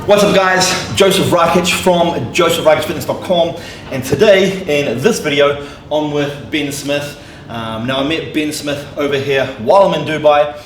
What's up guys, Joseph Rakic from josephrakicfitness.com, and today in this video I'm with Ben Smith. Now I met Ben Smith over here while I'm in Dubai.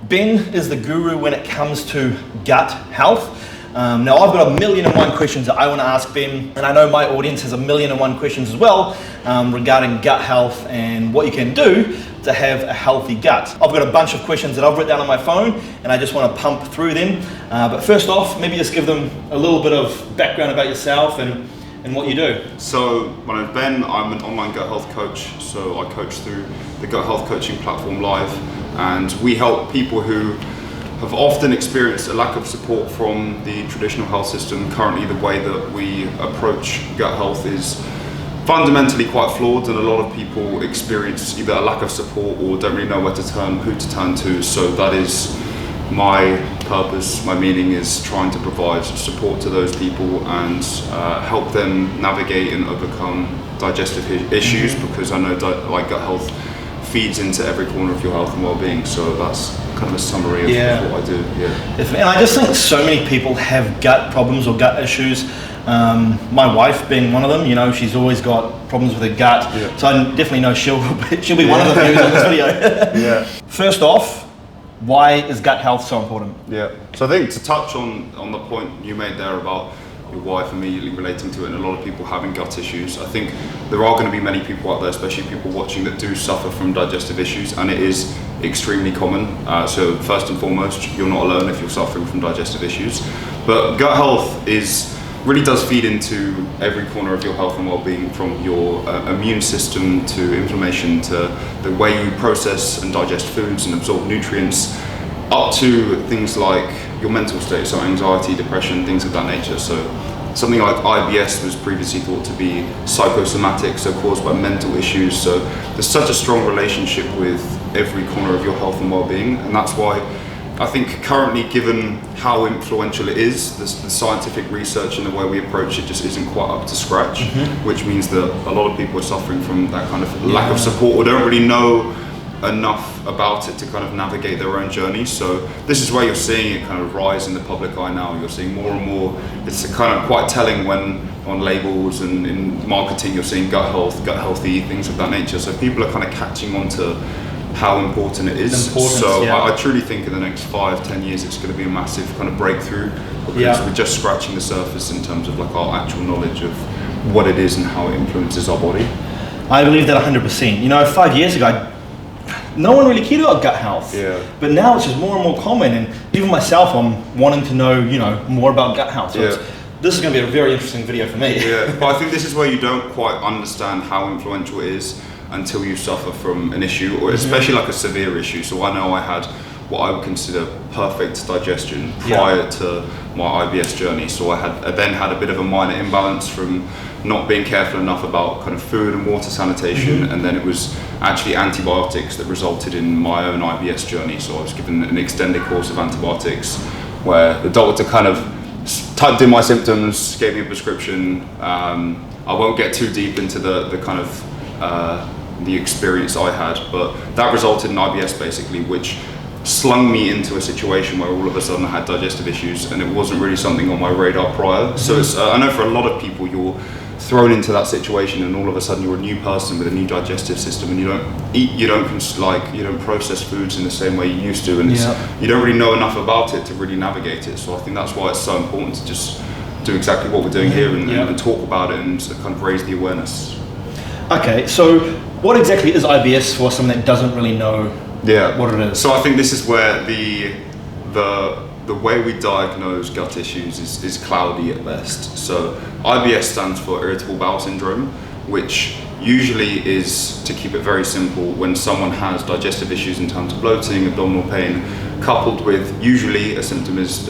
Ben is the guru when it comes to gut health. Now I've got 1,000,001 questions that I want to ask Ben, and I know my audience has 1,000,001 questions as well regarding gut health and what you can do to have a healthy gut. I've got a bunch of questions that I've written down on my phone and I just want to pump through them. But first off, maybe just give them a little bit of background about yourself and what you do. So my name's Ben, I'm an online gut health coach. So I coach through the gut health coaching platform Live, and we help people who have often experienced a lack of support from the traditional health system. Currently the way that we approach gut health is fundamentally quite flawed, and a lot of people experience either a lack of support or don't really know where to turn, who to turn to. So that is my purpose, my meaning is trying to provide support to those people and help them navigate and overcome digestive issues, because I know like gut health feeds into every corner of your health and well-being. So that's kind of a summary of what I do. And I just think so many people have gut problems or gut issues. My wife being one of them, you know, she's always got problems with her gut. So I definitely know she'll be one of the viewers on this video. First off, why is gut health so important? So I think to touch on the point you made there about your wife immediately relating to it and a lot of people having gut issues, I think there are going to be many people out there, especially people watching, that do suffer from digestive issues, and it is extremely common. So first and foremost, you're not alone if you're suffering from digestive issues, but gut health really does feed into every corner of your health and well-being, from your immune system to inflammation to the way you process and digest foods and absorb nutrients, up to things like your mental state, so anxiety, depression, things of that nature. So something like IBS was previously thought to be psychosomatic, so caused by mental issues. So there's such a strong relationship with every corner of your health and well-being, and that's why I think currently, given how influential it is, the scientific research and the way we approach it just isn't quite up to scratch, which means that a lot of people are suffering from that kind of lack of support, or don't really know enough about it to kind of navigate their own journey. So this is where you're seeing it kind of rise in the public eye now. You're seeing more and more. It's kind of quite telling when on labels and in marketing you're seeing gut health, gut healthy, things of that nature. So people are kind of catching on to how important it is. I truly think in the next 5-10 years it's going to be a massive kind of breakthrough, because we're just scratching the surface in terms of like our actual knowledge of what it is and how it influences our body. I believe that 100%. You know, 5 years ago, no one really cared about gut health. But now it's just more and more common, and even myself, I'm wanting to know, you know, more about gut health. So this is going to be a very interesting video for me. But I think this is where you don't quite understand how influential it is until you suffer from an issue, or especially like a severe issue. So I know I had what I would consider perfect digestion prior to my IBS journey. So I then had a bit of a minor imbalance from not being careful enough about kind of food and water sanitation, and then it was actually antibiotics that resulted in my own IBS journey. So I was given an extended course of antibiotics where the doctor kind of typed in my symptoms, gave me a prescription. I won't get too deep into the kind of the experience I had, but that resulted in IBS basically, which slung me into a situation where all of a sudden I had digestive issues, and it wasn't really something on my radar prior. So it's, I know for a lot of people, you're thrown into that situation and all of a sudden you're a new person with a new digestive system, and you don't eat, you don't process foods in the same way you used to, and you don't really know enough about it to really navigate it. So I think that's why it's so important to just do exactly what we're doing here and talk about it and kind of raise the awareness. Okay, so what exactly is IBS for someone that doesn't really know what it is? So I think this is where the way we diagnose gut issues is cloudy at best. So IBS stands for irritable bowel syndrome, which usually is, to keep it very simple, when someone has digestive issues in terms of bloating, abdominal pain, coupled with usually a symptom is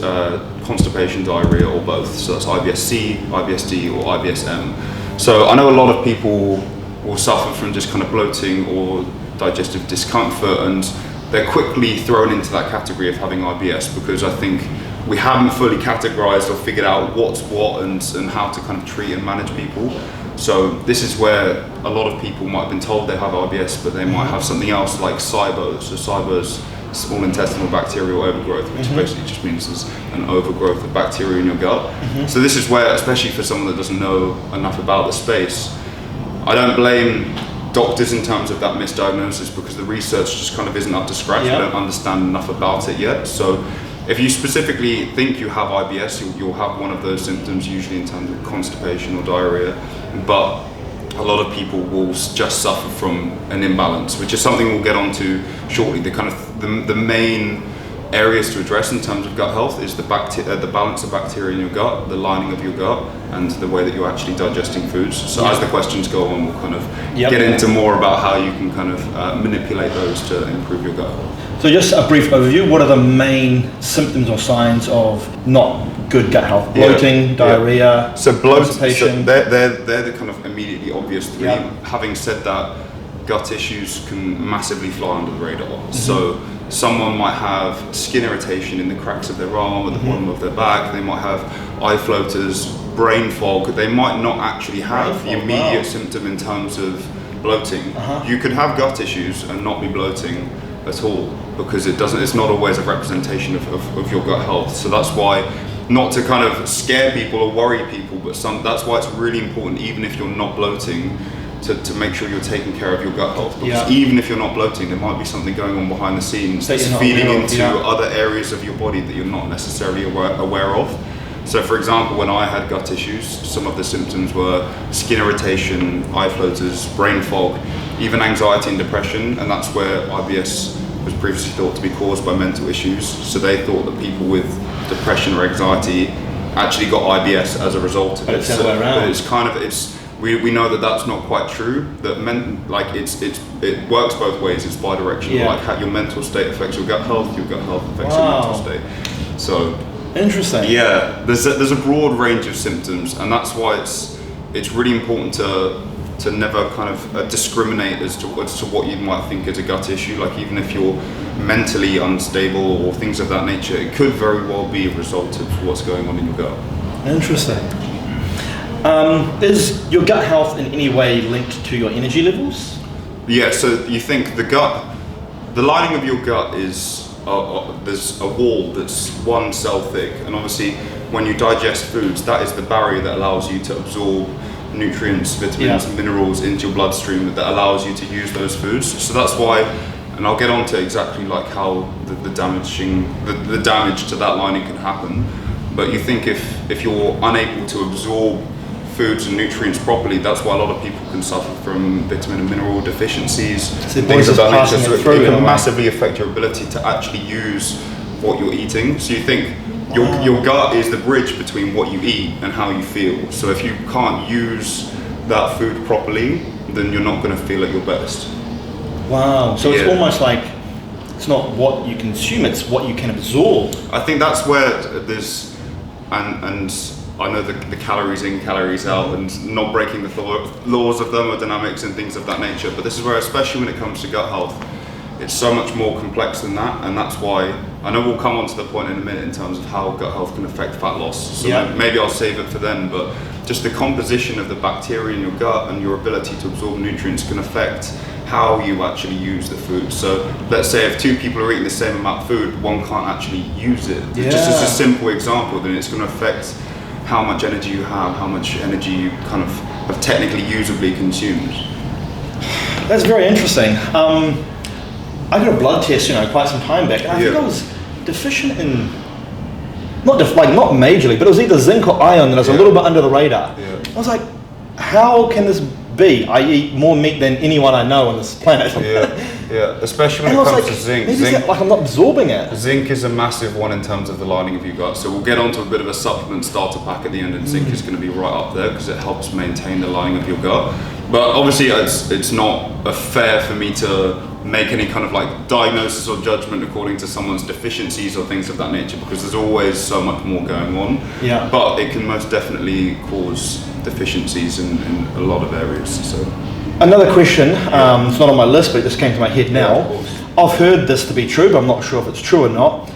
constipation, diarrhea, or both. So that's IBS-C, IBS-D, or IBS-M. So I know a lot of people will suffer from just kind of bloating or digestive discomfort, and they're quickly thrown into that category of having IBS, because I think we haven't fully categorized or figured out what's what and how to kind of treat and manage people. So this is where a lot of people might have been told they have IBS, but they might have something else like SIBO. So SIBO is small intestinal bacterial overgrowth, which basically just means there's an overgrowth of bacteria in your gut. So this is where, especially for someone that doesn't know enough about the space, I don't blame doctors in terms of that misdiagnosis, because the research just kind of isn't up to scratch. We don't understand enough about it yet. So if you specifically think you have IBS, you'll have one of those symptoms, usually in terms of constipation or diarrhea, but a lot of people will just suffer from an imbalance, which is something we'll get onto shortly. The main areas to address in terms of gut health is the balance of bacteria in your gut, the lining of your gut, and the way that you're actually digesting foods. So as the questions go on, we'll kind of get into more about how you can kind of manipulate those to improve your gut health. So just a brief overview, what are the main symptoms or signs of not good gut health? Bloating, diarrhea, so constipation? So they're the kind of immediately obvious three. Having said that, gut issues can massively fly under the radar. So someone might have skin irritation in the cracks of their arm, at the bottom of their back. They might have eye floaters, brain fog. They might not actually have the immediate symptom in terms of bloating. You could have gut issues and not be bloating at all, because it's not always a representation of your gut health. So that's why, not to kind of scare people or worry people, but that's why it's really important, even if you're not bloating, to make sure you're taking care of your gut health, because even if you're not bloating, there might be something going on behind the scenes that's feeding into other areas of your body that you're not necessarily aware of. So for example, when I had gut issues, some of the symptoms were skin irritation, eye floaters, brain fog, even anxiety and depression, and that's where IBS was previously thought to be caused by mental issues. So they thought that people with depression or anxiety actually got IBS as a result of it. It's the other way around. But it's kind of, we know that that's not quite true. That it works both ways. It's bi-directional. Like how your mental state affects your gut health affects your mental state. So interesting. Yeah, there's a broad range of symptoms, and that's why it's really important to never kind of discriminate as to what you might think is a gut issue. Like even if you're mentally unstable or things of that nature, it could very well be a result of what's going on in your gut. Interesting. Is your gut health in any way linked to your energy levels? Yeah, so you think the lining of your gut is, there's a wall that's one cell thick, and obviously when you digest foods, that is the barrier that allows you to absorb nutrients, vitamins, minerals into your bloodstream, that allows you to use those foods. So that's why, and I'll get on to exactly like how the damage to that lining can happen. But you think if you're unable to absorb foods and nutrients properly, that's why a lot of people can suffer from vitamin and mineral deficiencies, things of that nature. So it can massively affect your ability to actually use what you're eating. So you think your gut is the bridge between what you eat and how you feel. So if you can't use that food properly, then you're not going to feel at your best. Wow. So it's almost like it's not what you consume, it's what you can absorb. I think that's where there's, and I know the calories in, calories out, and not breaking the laws of thermodynamics and things of that nature. But this is where, especially when it comes to gut health, it's so much more complex than that, and that's why I know we'll come on to the point in a minute in terms of how gut health can affect fat loss. So maybe I'll save it for then, but just the composition of the bacteria in your gut and your ability to absorb nutrients can affect how you actually use the food. So let's say if two people are eating the same amount of food, one can't actually use it. Just as a simple example, then it's going to affect how much energy you have, how much energy you kind of have technically usably consumed. That's very interesting. I got a blood test, quite some time back, and I think I was deficient in, not majorly, but it was either zinc or iron, that was a little bit under the radar. I was like, how can this be? I eat more meat than anyone I know on this planet. Especially when it comes to zinc. Maybe like I'm not absorbing it. Zinc is a massive one in terms of the lining of your gut. So we'll get onto a bit of a supplement starter pack at the end, and zinc is going to be right up there because it helps maintain the lining of your gut. But obviously it's not fair for me to make any kind of like diagnosis or judgment according to someone's deficiencies or things of that nature, because there's always so much more going on. But it can most definitely cause deficiencies in a lot of areas. So another question, it's not on my list, but it just came to my head now. I've heard this to be true, but I'm not sure if it's true or not.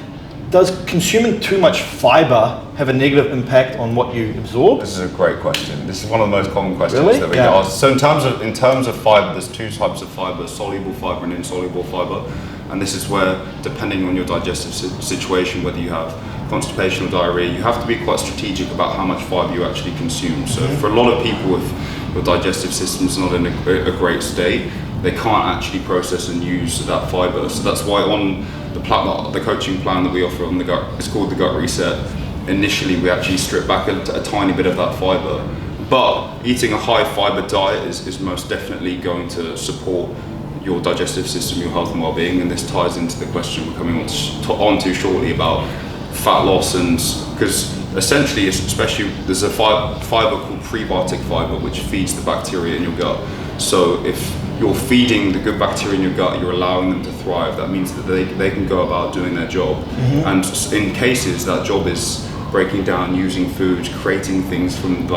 Does consuming too much fiber have a negative impact on what you absorb? This is a great question. This is one of the most common questions that we get asked. So in terms of fiber, there's two types of fiber: soluble fiber and insoluble fiber. And this is where, depending on your digestive situation, whether you have constipation or diarrhea, you have to be quite strategic about how much fiber you actually consume. So for a lot of people, if your digestive system's not in a great state, they can't actually process and use that fiber. So that's why on the coaching plan that we offer on the gut, it's called the Gut Reset. Initially, we actually strip back a tiny bit of that fiber. But eating a high fiber diet is most definitely going to support your digestive system, your health and well-being, and this ties into the question we're coming on to shortly about fat loss. And because essentially, especially there's a fiber called prebiotic fiber which feeds the bacteria in your gut. So if you're feeding the good bacteria in your gut, you're allowing them to thrive. That means that they can go about doing their job. And in cases that job is breaking down, using food, creating things from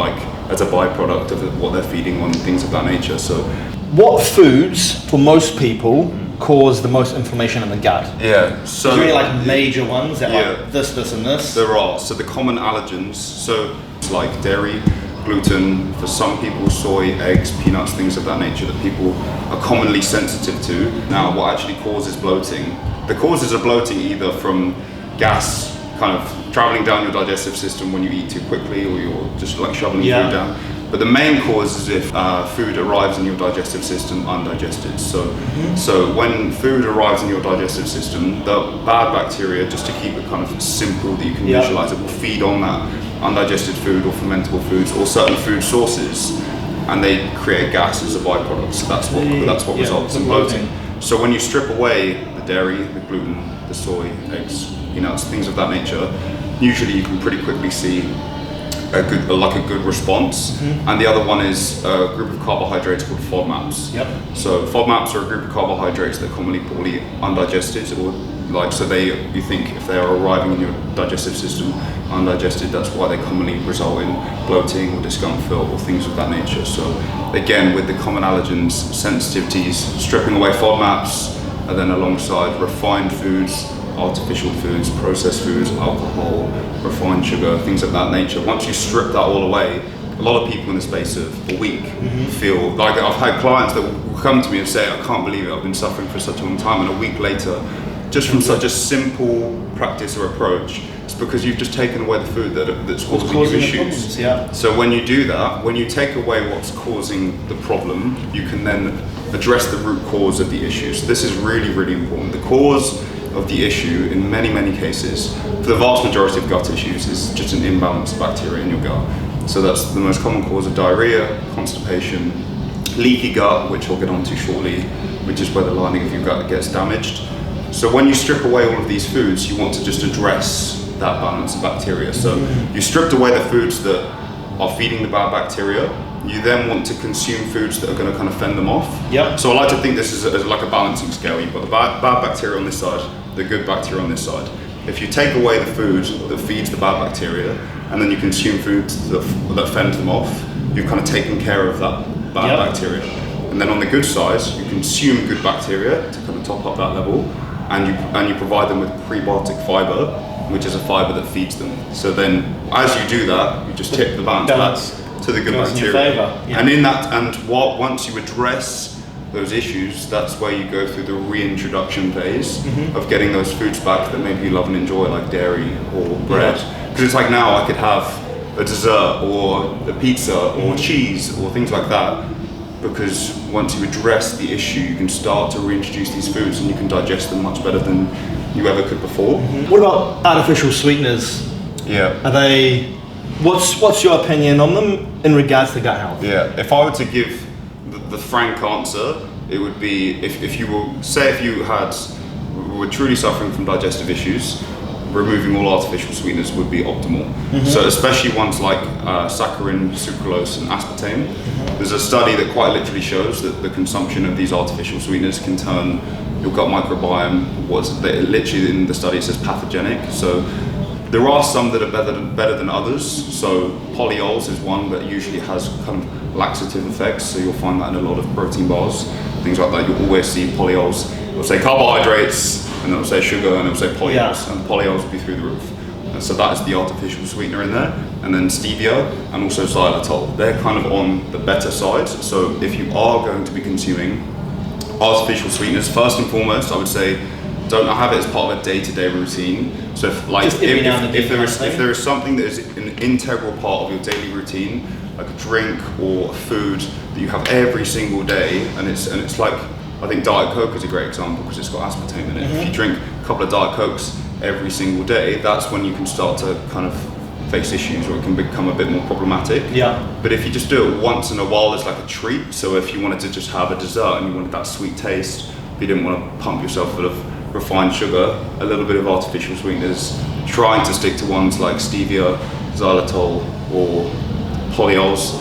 as a byproduct of what they're feeding on, things of that nature. So what foods for most people cause the most inflammation in the gut? Yeah, so is there any major ones that like this and this? There are. So the common allergens, so it's like dairy, gluten, for some people soy, eggs, peanuts, things of that nature that people are commonly sensitive to. Now, what actually causes bloating? The causes of bloating either from gas kind of traveling down your digestive system when you eat too quickly, or you're just like shoveling food down. But the main cause is if food arrives in your digestive system undigested. So when food arrives in your digestive system, the bad bacteria, just to keep it kind of simple that you can visualize it, will feed on that undigested food or fermentable foods or certain food sources, and they create gas as a byproduct. So that's what results in bloating. So when you strip away the dairy, the gluten, the soy, eggs, peanuts, things of that nature, usually you can pretty quickly see a good response. And the other one is a group of carbohydrates called FODMAPs. So FODMAPs are a group of carbohydrates that are commonly poorly undigested, or you think if they are arriving in your digestive system undigested, that's why they commonly result in bloating or discomfort or things of that nature. So again, with the common allergens, sensitivities, stripping away FODMAPs, and then alongside refined foods, artificial foods, processed foods, alcohol, refined sugar, things of that nature. Once you strip that all away, a lot of people in the space of a week feel like, I've had clients that will come to me and say, I can't believe it, I've been suffering for such a long time, and a week later, just from such a simple practice or approach, it's because you've just taken away the food that's causing you issues. So when you do that, when you take away what's causing the problem, you can then address the root cause of the issue. So this is really, really important. The cause of the issue in many, many cases, for the vast majority of gut issues, is just an imbalance of bacteria in your gut. So that's the most common cause of diarrhea, constipation, leaky gut, which I'll get onto shortly, which is where the lining of your gut gets damaged. So when you strip away all of these foods, you want to just address that balance of bacteria. So you stripped away the foods that are feeding the bad bacteria. You then want to consume foods that are going to kind of fend them off. So I like to think this is like a balancing scale. You've got the bad bacteria on this side, the good bacteria on this side. If you take away the food that feeds the bad bacteria, and then you consume foods that fend them off, you've kind of taken care of that bad bacteria. And then on the good side, you consume good bacteria to kind of top up that level, and you provide them with prebiotic fiber, which is a fiber that feeds them. So then, as you do that, you just tip the balance back to the good bacteria. And in that, once you address those issues, that's where you go through the reintroduction phase of getting those foods back that maybe you love and enjoy, like dairy or bread. Because it's like now I could have a dessert or a pizza or cheese or things like that, because once you address the issue, you can start to reintroduce these foods and you can digest them much better than you ever could before. What about artificial sweeteners? Are they, what's your opinion on them in regards to gut health? If I were to give the frank answer, it would be if you were truly suffering from digestive issues, removing all artificial sweeteners would be optimal. So especially ones like saccharin, sucralose and aspartame. There's a study that quite literally shows that the consumption of these artificial sweeteners can turn your gut microbiome, literally in the study it says pathogenic. So there are some that are better than others. So polyols is one that usually has kind of laxative effects. So you'll find that in a lot of protein bars, things like that. You'll always see polyols. It'll say carbohydrates, and it'll say sugar, and it'll say polyols, and the polyols will be through the roof. And so that is the artificial sweetener in there. And then stevia and also xylitol. They're kind of on the better side. So if you are going to be consuming artificial sweeteners, first and foremost, I would say don't have it as part of a day-to-day routine. So if there is something that is an integral part of your daily routine, like a drink or a food that you have every single day, and it's like, I think Diet Coke is a great example because it's got aspartame in it. If you drink a couple of Diet Cokes every single day, that's when you can start to kind of face issues, or it can become a bit more problematic. But if you just do it once in a while as like a treat, so if you wanted to just have a dessert and you wanted that sweet taste, if you didn't want to pump yourself full of refined sugar, a little bit of artificial sweeteners, trying to stick to ones like stevia, xylitol, or polyols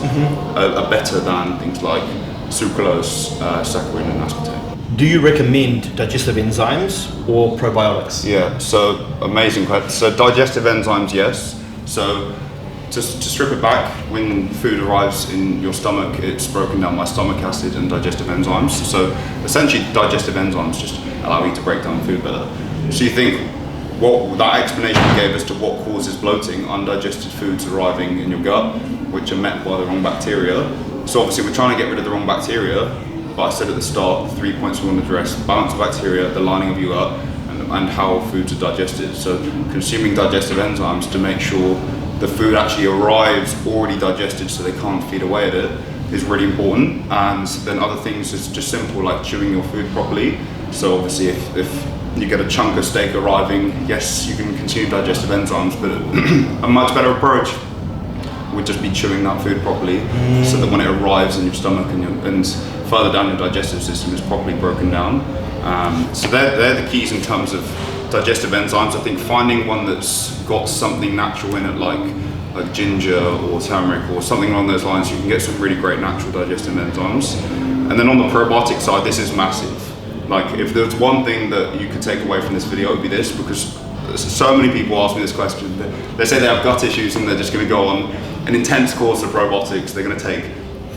are better than things like sucralose, saccharin, and aspartame. Do you recommend digestive enzymes or probiotics? Yeah, so amazing question. So digestive enzymes, yes. So to strip it back, when food arrives in your stomach, it's broken down by stomach acid and digestive enzymes. So essentially, digestive enzymes just allow you to break down food better. So you think, what that explanation you gave as to what causes bloating, undigested foods arriving in your gut, which are met by the wrong bacteria. So obviously we're trying to get rid of the wrong bacteria, but I said at the start, the 3 points we want to address: balance of bacteria, the lining of your gut, and how foods are digested. So consuming digestive enzymes to make sure the food actually arrives already digested so they can't feed away at it is really important. And then other things is just simple, like chewing your food properly. So obviously if you get a chunk of steak arriving, yes, you can consume digestive enzymes, but a much better approach would just be chewing that food properly, so that when it arrives in your stomach and further down your digestive system, is properly broken down. So they're the keys in terms of digestive enzymes. I think finding one that's got something natural in it, like ginger or turmeric or something along those lines, you can get some really great natural digestive enzymes. And then on the probiotic side, this is massive. Like, if there's one thing that you could take away from this video, it would be this, because so many people ask me this question. They say they have gut issues and they're just going to go on an intense course of probiotics. They're going to take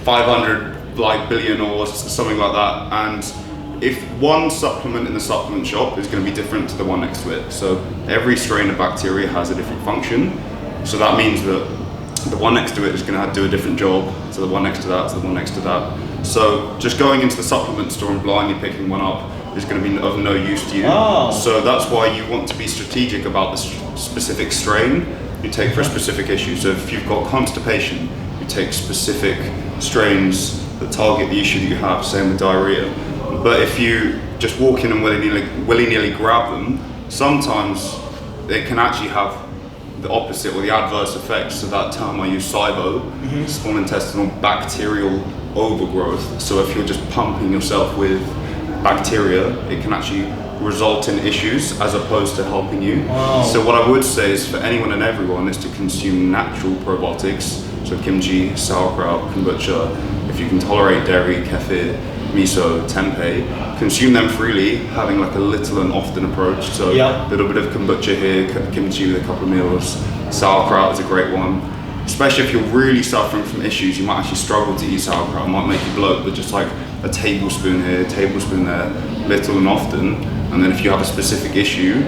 500 billion or something like that. And if one supplement in the supplement shop is going to be different to the one next to it, so every strain of bacteria has a different function. So that means that the one next to it is going to do a different job to the one next to that, to the one next to that. So just going into the supplement store and blindly picking one up is going to be of no use to you. So that's why you want to be strategic about the specific strain you take for a specific issue. So if you've got constipation, you take specific strains that target the issue that you have, same with diarrhea. But if you just walk in and willy-nilly grab them, sometimes it can actually have the opposite or the adverse effects. So that term I use, SIBO, small intestinal bacterial overgrowth. So if you're just pumping yourself with bacteria, it can actually result in issues as opposed to helping you. So what I would say is for anyone and everyone is to consume natural probiotics. So kimchi, sauerkraut, kombucha. If you can tolerate dairy, kefir, miso, tempeh, consume them freely, having like a little and often approach. So a little bit of kombucha here, kimchi with a couple of meals. Sauerkraut is a great one. Especially if you're really suffering from issues, you might actually struggle to eat sauerkraut. It might make you bloat, but just like a tablespoon here, a tablespoon there, little and often. And then if you have a specific issue,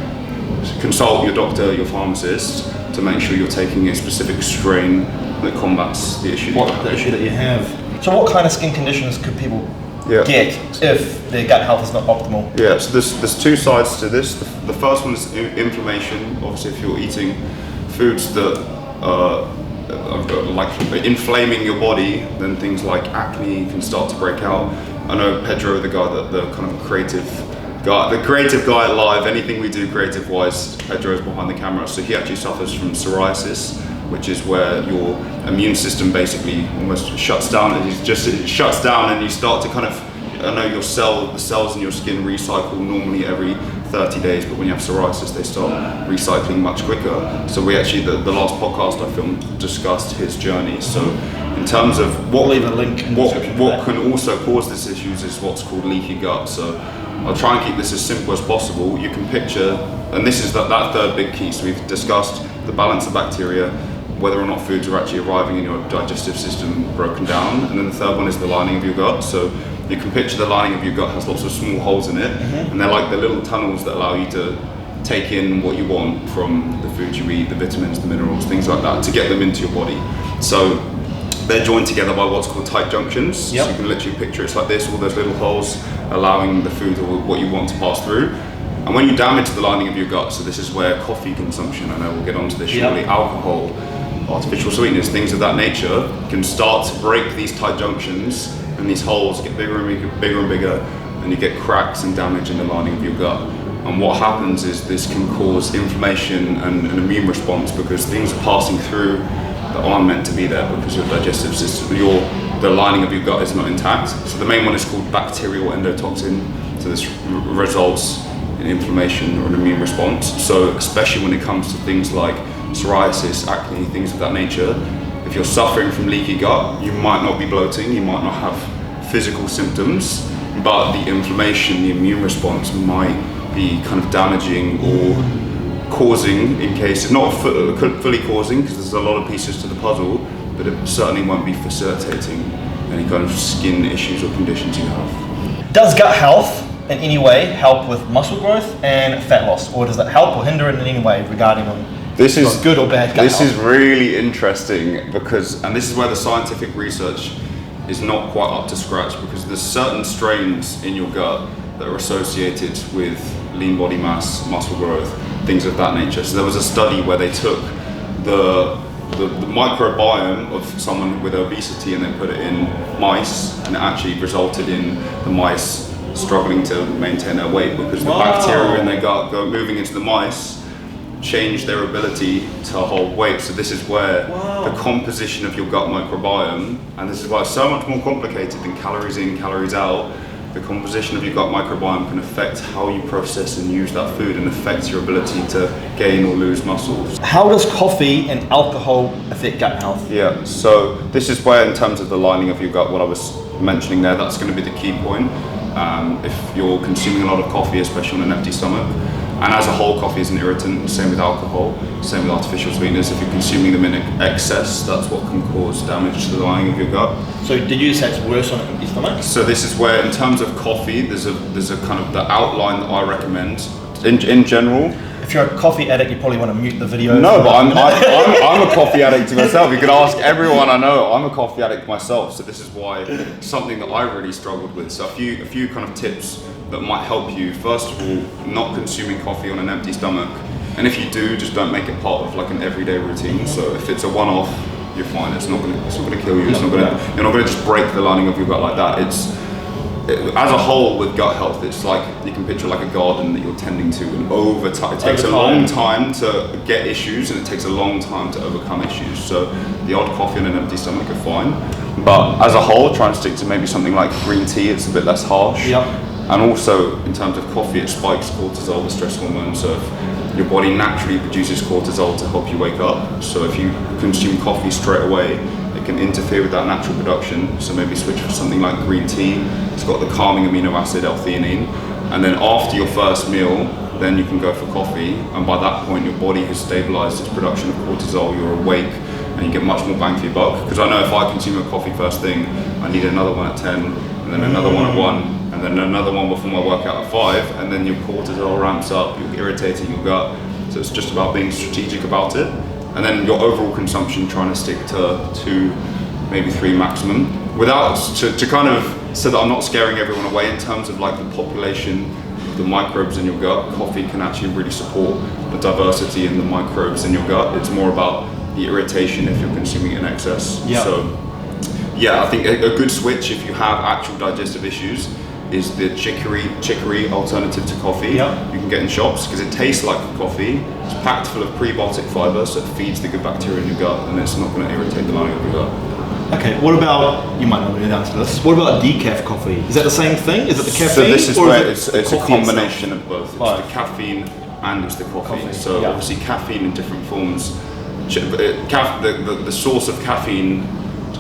consult your doctor, your pharmacist, to make sure you're taking a specific strain that combats the issue. The issue that you have. So what kind of skin conditions could people get if their gut health is not optimal? Yeah, so there's two sides to this. The first one is inflammation. Obviously, if you're eating foods that like inflaming your body, then things like acne can start to break out. I know Pedro, the kind of creative guy at Live, anything we do creative-wise, Pedro is behind the camera. So he actually suffers from psoriasis, which is where your immune system basically almost shuts down, and it shuts down, and you start to kind of, I know the cells in your skin recycle normally every 30 days, but when you have psoriasis, they start recycling much quicker. So we actually, the last podcast I filmed discussed his journey. So in terms of what can also cause this issues is what's called leaky gut. So I'll try and keep this as simple as possible. You can picture, and this is that third big key. So we've discussed the balance of bacteria, whether or not foods are actually arriving in your digestive system broken down. And then the third one is the lining of your gut. So you can picture the lining of your gut has lots of small holes in it, and they're like the little tunnels that allow you to take in what you want from the food you eat, the vitamins, the minerals, things like that, to get them into your body. So they're joined together by what's called tight junctions. So you can literally picture it's like this, all those little holes allowing the food or what you want to pass through. And when you damage the lining of your gut, so this is where coffee consumption, I know we'll get onto this shortly, alcohol, artificial sweeteners, things of that nature, can start to break these tight junctions, and these holes get bigger and bigger, and you get cracks and damage in the lining of your gut. And what happens is this can cause inflammation and an immune response, because things are passing through that aren't meant to be there, because your digestive system, the lining of your gut is not intact. So the main one is called bacterial endotoxin. So this results in inflammation or an immune response. So especially when it comes to things like psoriasis, acne, things of that nature, if you're suffering from leaky gut, you might not be bloating, you might not have physical symptoms, but the inflammation, the immune response might be kind of damaging or causing, in case, not fully causing, because there's a lot of pieces to the puzzle, but it certainly won't be facilitating any kind of skin issues or conditions you have. Does gut health in any way help with muscle growth and fat loss, or does it help or hinder it in any way regarding this is good or bad gut health? This is really interesting, because, and this is where the scientific research is not quite up to scratch, because there's certain strains in your gut that are associated with lean body mass, muscle growth, things of that nature. So there was a study where they took the microbiome of someone with obesity and they put it in mice, and it actually resulted in the mice struggling to maintain their weight, because the bacteria in their gut moving into the mice change their ability to hold weight. So this is where the composition of your gut microbiome, and this is why it's so much more complicated than calories in, calories out, the composition of your gut microbiome can affect how you process and use that food, and affects your ability to gain or lose muscles. How does coffee and alcohol affect gut health? Yeah, so this is where, in terms of the lining of your gut, what I was mentioning there, that's going to be the key point. If you're consuming a lot of coffee, especially on an empty stomach, and as a whole, coffee is an irritant, same with alcohol, same with artificial sweeteners. If you're consuming them in excess, that's what can cause damage to the lining of your gut. So did you say it's worse on an empty stomach? So this is where, in terms of coffee, there's a kind of the outline that I recommend. In general, if you're a coffee addict, you probably want to mute the video. No, but I'm a coffee addict myself. You can ask everyone I know. I'm a coffee addict myself, so this is why something that I really struggled with. So a few kind of tips that might help you. First of all, not consuming coffee on an empty stomach, and if you do, just don't make it part of like an everyday routine. So if it's a one-off, you're fine. It's not gonna kill you. You're not gonna just break the lining of your gut like that. As a whole, with gut health, it's like, you can picture like a garden that you're tending to, and over time, it takes a long time to get issues, and it takes a long time to overcome issues. So the odd coffee on an empty stomach are fine, but as a whole, try and stick to maybe something like green tea. It's a bit less harsh. Yep. And also, in terms of coffee, it spikes cortisol, the stress hormone. So your body naturally produces cortisol to help you wake up. So if you consume coffee straight away, it can interfere with that natural production. So maybe switch for something like green tea. It's got the calming amino acid L-theanine. And then after your first meal, then you can go for coffee. And by that point, your body has stabilized its production of cortisol, you're awake, and you get much more bang for your buck. Because I know if I consume a coffee first thing, I need another one at 10, and then another one at 1, and then another one before my workout at 5, and then your cortisol ramps up, you're irritating your gut. So it's just about being strategic about it. And then your overall consumption, trying to stick to 2, maybe 3 maximum, without to kind of, so that I'm not scaring everyone away in terms of like the population of the microbes in your gut. Coffee can actually really support the diversity in the microbes in your gut. It's more about the irritation if you're consuming it in excess. Yeah. So yeah, I think a good switch if you have actual digestive issues is the chicory alternative to coffee. Yep. You can get in shops, because it tastes like coffee. It's packed full of prebiotic fiber, so it feeds the good bacteria in your gut, and it's not going to irritate the lining of your gut. Okay, what about, you might not know the answer to this, what about decaf coffee? Is that the same thing? Is it the caffeine? So this is where it's a itself? combination of both. It's the caffeine and it's the coffee. So obviously caffeine in different forms. The source of caffeine,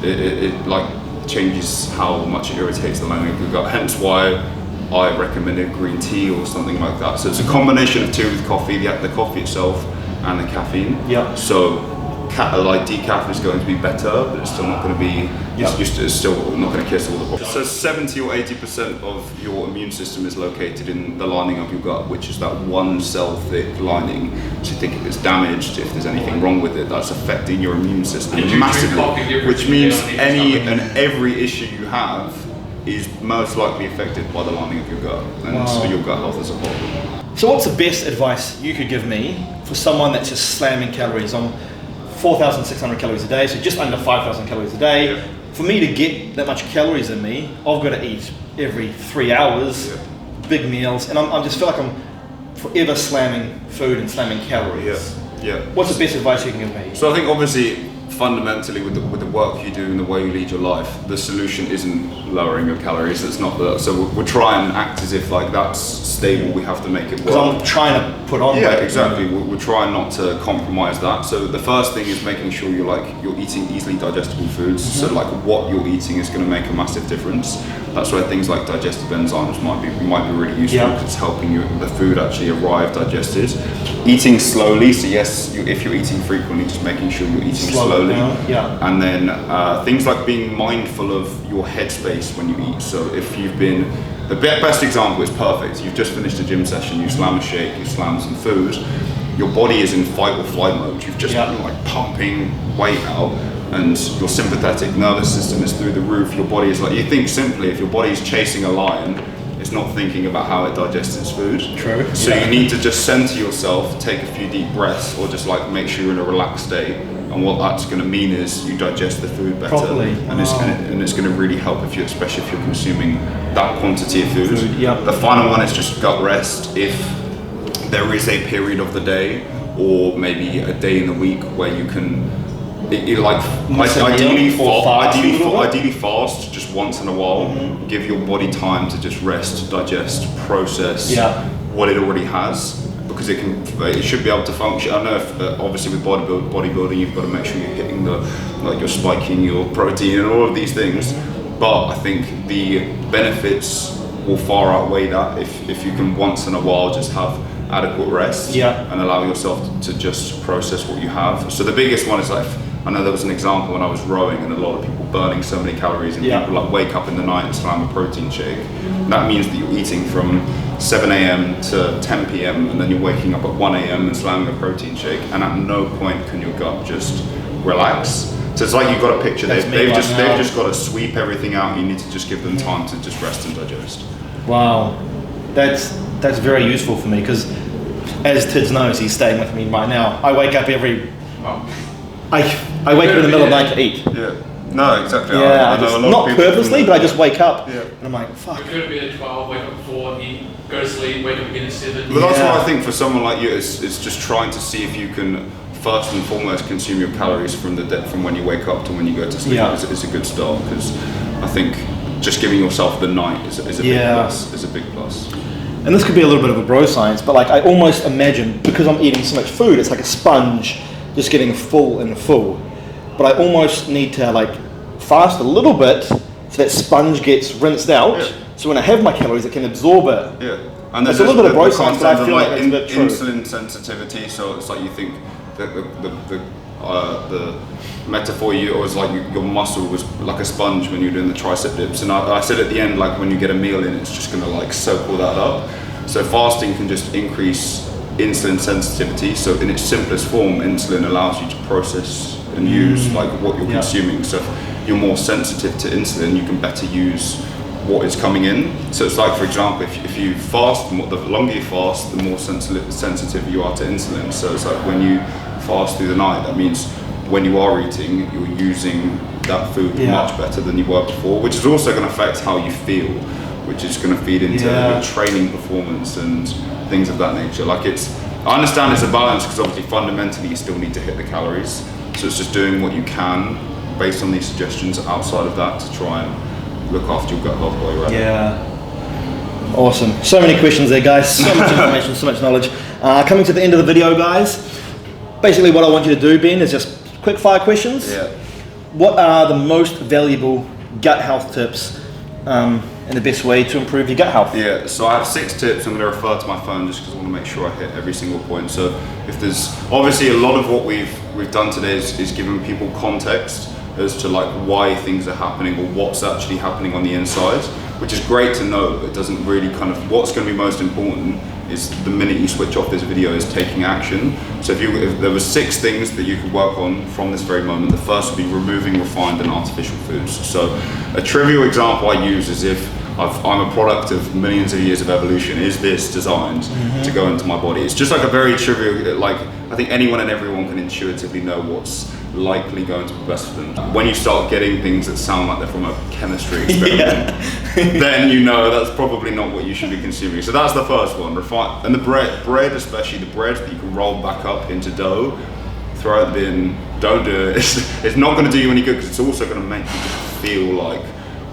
it like changes how much it irritates the lining of your gut. Hence why I recommended green tea or something like that. So it's a combination of 2 with coffee, the coffee itself and the caffeine. Yeah. So like decaf is going to be better, but it's still not going to be. It's still not going to kiss all the boxes. So 70 or 80% of your immune system is located in the lining of your gut, which is that one cell thick lining. So you think if it's damaged, if there's anything wrong with it, that's affecting your immune system massively. Which means any and every issue you have is most likely affected by the lining of your gut, and so your gut health as a whole. So what's the best advice you could give me for someone that's just slamming calories on 4,600 calories a day, so just under 5,000 calories a day? Yeah. For me to get that much calories in me, I've got to eat every 3 hours, big meals, and I just feel like I'm forever slamming food and slamming calories. Yeah. What's the best advice you can give me? So I think obviously fundamentally with the work you do and the way you lead your life, the solution isn't lowering your calories. It's not that. So we'll try and act as if like that's stable. We have to make it work. Because I'm trying to put on. Yeah, exactly. We're trying not to compromise that. So the first thing is making sure you're eating easily digestible foods. So like what you're eating is going to make a massive difference. That's where things like digestive enzymes might be really useful because it's helping the food actually arrive digested. Eating slowly. So yes, if you're eating frequently, just making sure you're eating slowly. And then things like being mindful of your headspace when you eat. So if you've been, the best example is perfect. You've just finished a gym session, you slam a shake, you slam some food, your body is in fight or flight mode. You've just been like pumping weight out and your sympathetic nervous system is through the roof. Your body is like, you think simply, if your body is chasing a lion, it's not thinking about how it digests its food. True. So you need to just center yourself, take a few deep breaths, or just like make sure you're in a relaxed state. And what that's going to mean is you digest the food better, properly, and it's going to really help especially if you're consuming that quantity of food. Yep. The final one is just gut rest. If there is a period of the day, or maybe a day in the week where you can, ideally fast just once in a while. Give your body time to just rest, digest, process what it already has. Because it should be able to function. I know if obviously with bodybuilding you've got to make sure you're hitting you're spiking your protein and all of these things, but I think the benefits will far outweigh that if you can once in a while just have adequate rest and allow yourself to just process what you have. So the biggest one is like, I know there was an example when I was rowing and a lot of people burning so many calories and people like wake up in the night and slam a protein shake. That means that you're eating from 7 a.m. to 10 p.m. and then you're waking up at 1 a.m. and slamming a protein shake, and at no point can your gut just relax. So it's like you've got a picture, they've just got to sweep everything out. You need to just give them time to just rest and digest. Wow, that's very useful for me, because as Tids knows, he's staying with me right now. I wake up I wake up in the middle of the night to eat. Yeah. No, exactly. Yeah, I know a lot not of people purposely, but I just wake up and I'm like, fuck. We could have been at 12, wake up at 4, eat, go to sleep, wake up again at 7. But that's what I think for someone like you, it's just trying to see if you can first and foremost consume your calories from when you wake up to when you go to sleep. Is a good start, because I think just giving yourself the night is a big plus. And this could be a little bit of a bro science, but like I almost imagine, because I'm eating so much food, it's like a sponge just getting full and full. But I almost need to like fast a little bit so that sponge gets rinsed out. So when I have my calories, it can absorb it. Yeah, and there's a little bit of bro science, but I feel like it's a bit true. Insulin sensitivity. So it's like you think that the metaphor you was like your muscle was like a sponge when you're doing the tricep dips. And I said at the end, like when you get a meal in, it's just going to like soak all that up. So fasting can just increase insulin sensitivity. So in its simplest form, insulin allows you to process and use like what you're consuming. So if you're more sensitive to insulin, you can better use what is coming in. So it's like, for example, if you fast, the longer you fast, the more sensitive you are to insulin. So it's like when you fast through the night, that means when you are eating, you're using that food much better than you were before, which is also going to affect how you feel, which is going to feed into your training performance and things of that nature. Like I understand it's a balance, because obviously fundamentally you still need to hit the calories. So it's just doing what you can based on these suggestions outside of that to try and look after your gut health while you're at it. Yeah. Awesome. So many questions there, guys. So much information, so much knowledge. Coming to the end of the video, guys. Basically what I want you to do, Ben, is just quick fire questions. Yeah. What are the most valuable gut health tips and the best way to improve your gut health? Yeah, so I have 6 tips. I'm going to refer to my phone just because I want to make sure I hit every single point. So if there's obviously a lot of what we've done today is giving people context as to like why things are happening or what's actually happening on the inside, which is great to know, but it doesn't really what's going to be most important is the minute you switch off this video is taking action. So if there were 6 things that you could work on from this very moment, the first would be removing refined and artificial foods. So a trivial example I use is if I'm a product of millions of years of evolution. Is this designed to go into my body? It's just like a very trivial, like I think anyone and everyone can intuitively know what's likely going to be best for them. When you start getting things that sound like they're from a chemistry experiment, then you know that's probably not what you should be consuming. So that's the first one, refine. And the bread especially, the bread that you can roll back up into dough, throw it in the bin, don't do it. It's not going to do you any good because it's also going to make you just feel like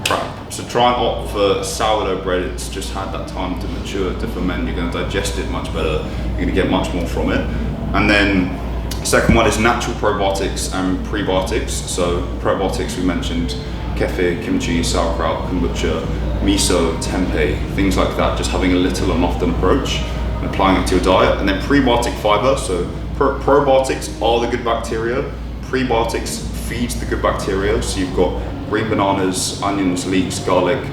crap. So try and opt for sourdough bread. It's just had that time to mature, to ferment. You're going to digest it much better. You're going to get much more from it. And then second one is natural probiotics and prebiotics. So probiotics we mentioned kefir, kimchi, sauerkraut, kombucha, miso, tempeh, things like that. Just having a little and often approach and applying it to your diet. And then prebiotic fiber. So probiotics are the good bacteria. Prebiotics feeds the good bacteria. So you've got green bananas, onions, leeks, garlic.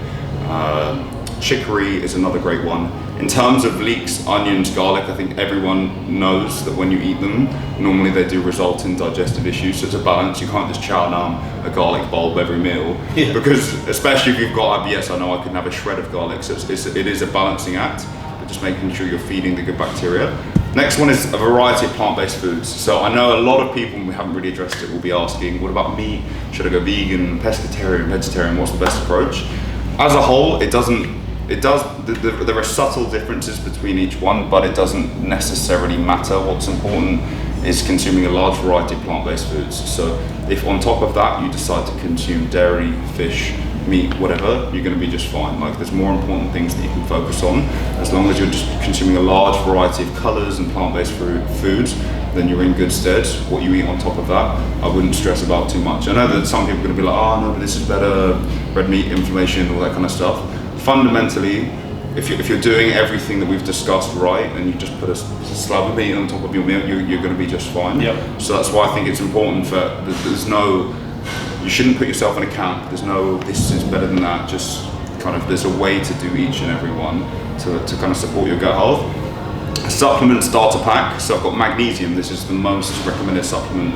Chicory is another great one. In terms of leeks, onions, garlic, I think everyone knows that when you eat them, normally they do result in digestive issues. So it's a balance. You can't just chow down a garlic bulb every meal, because especially if you've got IBS, I know I can have a shred of garlic. So it is a balancing act, but just making sure you're feeding the good bacteria. Next one is a variety of plant-based foods. So I know a lot of people, and we haven't really addressed it, will be asking, what about meat? Should I go vegan, pescatarian, vegetarian? What's the best approach? As a whole, there are subtle differences between each one, but it doesn't necessarily matter. What's important is consuming a large variety of plant-based foods. So if on top of that you decide to consume dairy, fish, meat, whatever, you're going to be just fine. Like, there's more important things that you can focus on. As long as you're just consuming a large variety of colours and plant-based foods, then you're in good stead. What you eat on top of that, I wouldn't stress about too much. I know that some people are going to be like, oh no, but this is better, red meat, inflammation, all that kind of stuff. Fundamentally, if you're doing everything that we've discussed right, and you just put a slab of meat on top of your meal, you're going to be just fine. Yep. So that's why I think it's important you shouldn't put yourself in a camp. There's no, this is better than that. Just kind of, there's a way to do each and every one to kind of support your gut health. A supplement starter pack. So I've got magnesium. This is the most recommended supplement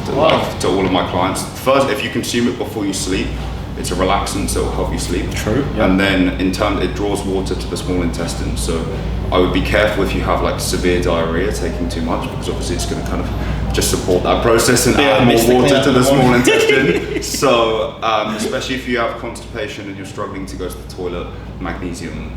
to all of my clients. First, if you consume it before you sleep, it's a relaxant, so it'll help you sleep. True. Yep. And then in turn, it draws water to the small intestine. So I would be careful if you have like severe diarrhea taking too much, because obviously it's going to kind of just support that process and add more water to the small intestine. So especially if you have constipation and you're struggling to go to the toilet, magnesium,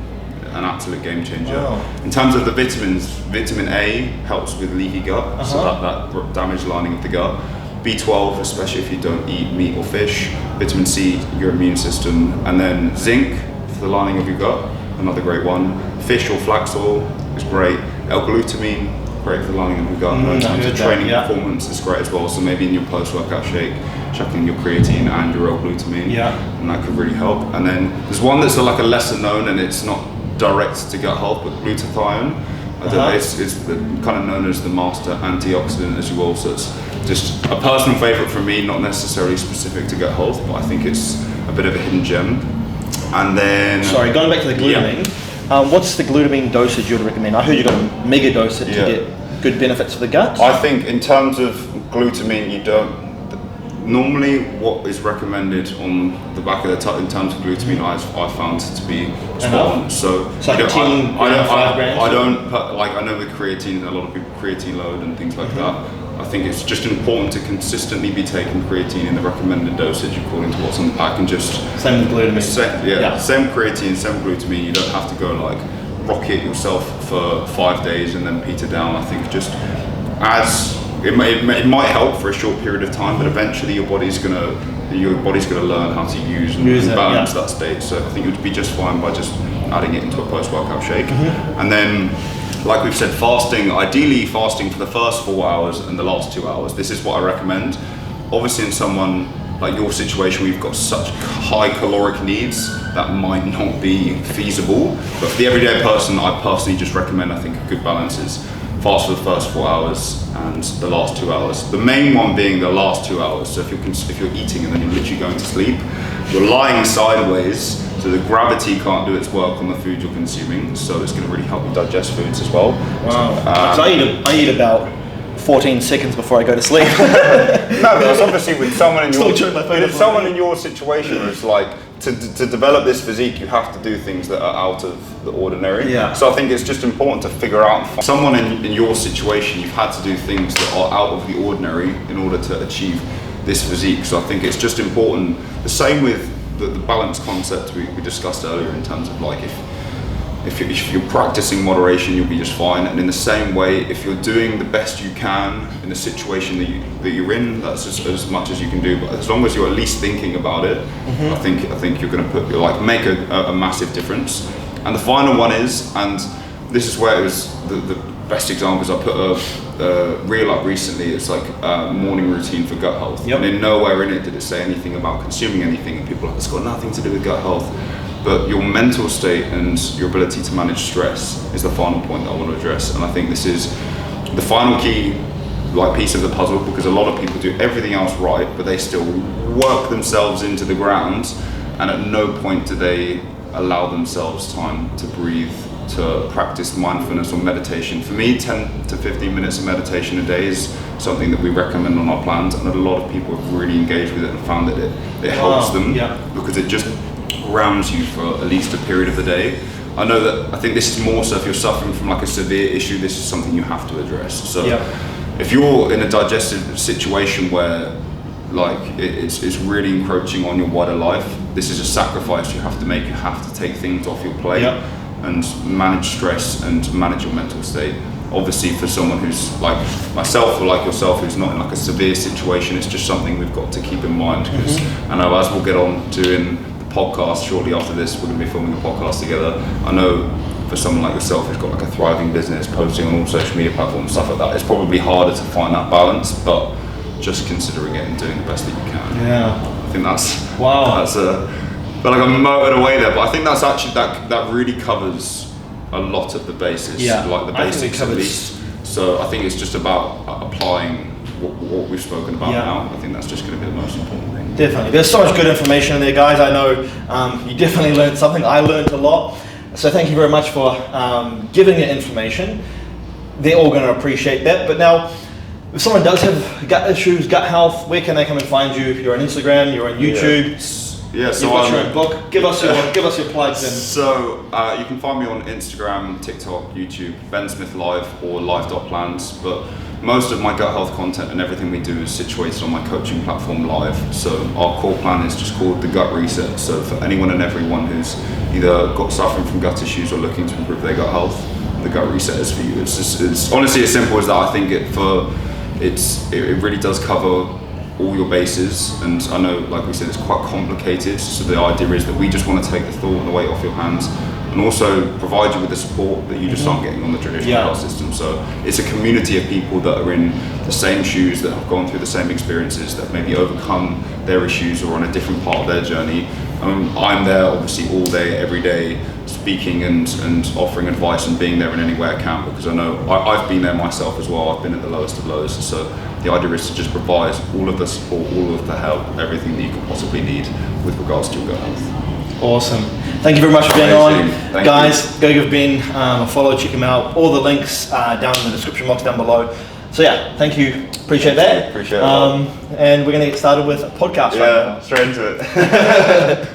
an absolute game changer. Wow. In terms of the vitamins, vitamin A helps with leaky gut, so that damaged lining of the gut. B12, especially if you don't eat meat or fish. Vitamin C, your immune system. And then zinc for the lining of your gut, another great one. Fish or flax oil is great. L-glutamine, great for the lining of your gut. In terms of training performance, is great as well. So maybe in your post-workout shake, chucking your creatine and your L-glutamine, and that could really help. And then there's one that's like a lesser known, and it's not direct to gut health, but glutathione. I don't know, it's kind of known as the master antioxidant as well. So it's just a personal favourite for me, not necessarily specific to gut health, but I think it's a bit of a hidden gem. And then... Sorry, going back to the glutamine, what's the glutamine dosage you would recommend? I heard you got to mega dose it to get good benefits for the gut. I think in terms of glutamine, you don't... Normally what is recommended on the back of the in terms of glutamine, I've found to be spot on. So it's like 10 grams, 5 grams? I don't put, like, I know with creatine, a lot of people creatine load and things like that. I think it's just important to consistently be taking creatine in the recommended dosage according to what's on the pack, and just... Same with glutamine. Same creatine, same glutamine. You don't have to go like rocket yourself for 5 days and then peter down. I think just as... It might help for a short period of time, but eventually your body's gonna learn how to use and balance that state. So I think it would be just fine by just adding it into a post-workout shake. And then, like we've said, fasting, ideally fasting for the first 4 hours and the last 2 hours. This is what I recommend. Obviously in someone like your situation, we've got such high caloric needs that might not be feasible. But for the everyday person, I personally just recommend, I think, a good balance is fast for the first 4 hours and the last 2 hours. The main one being the last 2 hours. So if you're eating and then you're literally going to sleep, you're lying sideways, so the gravity can't do its work on the food you're consuming. So it's going to really help you digest foods as well. Wow. So I eat about 14 seconds before I go to sleep. No, but it's obviously with someone in Still chewing my phone with up. someone in your situation where it's like to develop this physique, you have to do things that are out of the ordinary. Yeah. So I think it's just important to figure out someone in your situation. You've had to do things that are out of the ordinary in order to achieve this physique. So I think it's just important. The same with the balance concept we discussed earlier in terms of like if you're practicing moderation, you'll be just fine. And in the same way, if you're doing the best you can in the situation that you're in, that's as much as you can do. But as long as you're at least thinking about it, I think you're going to make a massive difference. And the final one is, and this is where it was the best example is I put a reel up recently. It's like a morning routine for gut health. Yep. And in nowhere in it did it say anything about consuming anything. And people are like, it's got nothing to do with gut health. But your mental state and your ability to manage stress is the final point that I want to address. And I think this is the final key piece of the puzzle, because a lot of people do everything else right, but they still work themselves into the ground, and at no point do they allow themselves time to breathe, to practice mindfulness or meditation. For me, 10 to 15 minutes of meditation a day is something that we recommend on our plans, and a lot of people have really engaged with it and found that it helps them because it just grounds you for at least a period of the day. I think this is more so if you're suffering from like a severe issue, this is something you have to address. So if you're in a digestive situation where like it's really encroaching on your wider life, this is a sacrifice you have to make. You have to take things off your plate and manage stress and manage your mental state. Obviously for someone who's like myself or like yourself who's not in like a severe situation, it's just something we've got to keep in mind, because I know as we'll get on doing podcast shortly after this, we're going to be filming a podcast together. I know for someone like yourself who's got like a thriving business, posting on all social media platforms, stuff like that, it's probably harder to find that balance, but just considering it and doing the best that you can. I think that's but like I'm motored away there, but I think that's actually that really covers a lot of the basis, like the basics at least. So I think it's just about applying what we've spoken about now. I think that's just going to be the most important thing. Definitely. There's so much good information in there, guys. I know you definitely learned something. I learned a lot. So thank you very much for giving the information. They're all going to appreciate that. But now, if someone does have gut issues, gut health, where can they come and find you? You're on Instagram, you're on YouTube. So you've got your own book. Give us your plugs in. So you can find me on Instagram, TikTok, YouTube, Ben Smith Live or live.plans. But most of my gut health content and everything we do is situated on my coaching platform Live. So our core plan is just called the Gut Reset. So for anyone and everyone who's either suffering from gut issues or looking to improve their gut health, the Gut Reset is for you. It's honestly as simple as that. I think it really does cover all your bases, and I know, like we said, it's quite complicated. So the idea is that we just want to take the thought and the weight off your hands, and also provide you with the support that you just aren't getting on the traditional health system. So it's a community of people that are in the same shoes, that have gone through the same experiences, that maybe overcome their issues or on a different part of their journey. I'm there obviously all day, every day, speaking and offering advice and being there in any way I can, because I know I've been there myself as well. I've been at the lowest of lows. So the idea is to just provide all of the support, all of the help, everything that you could possibly need with regards to your gut health. Awesome. Thank you very much for being on. Thank Guys, go give Ben a follow, check him out. All the links down in the description box down below. So yeah, thank you. Appreciate that. Appreciate it. And we're going to get started with a podcast right now. Straight into it.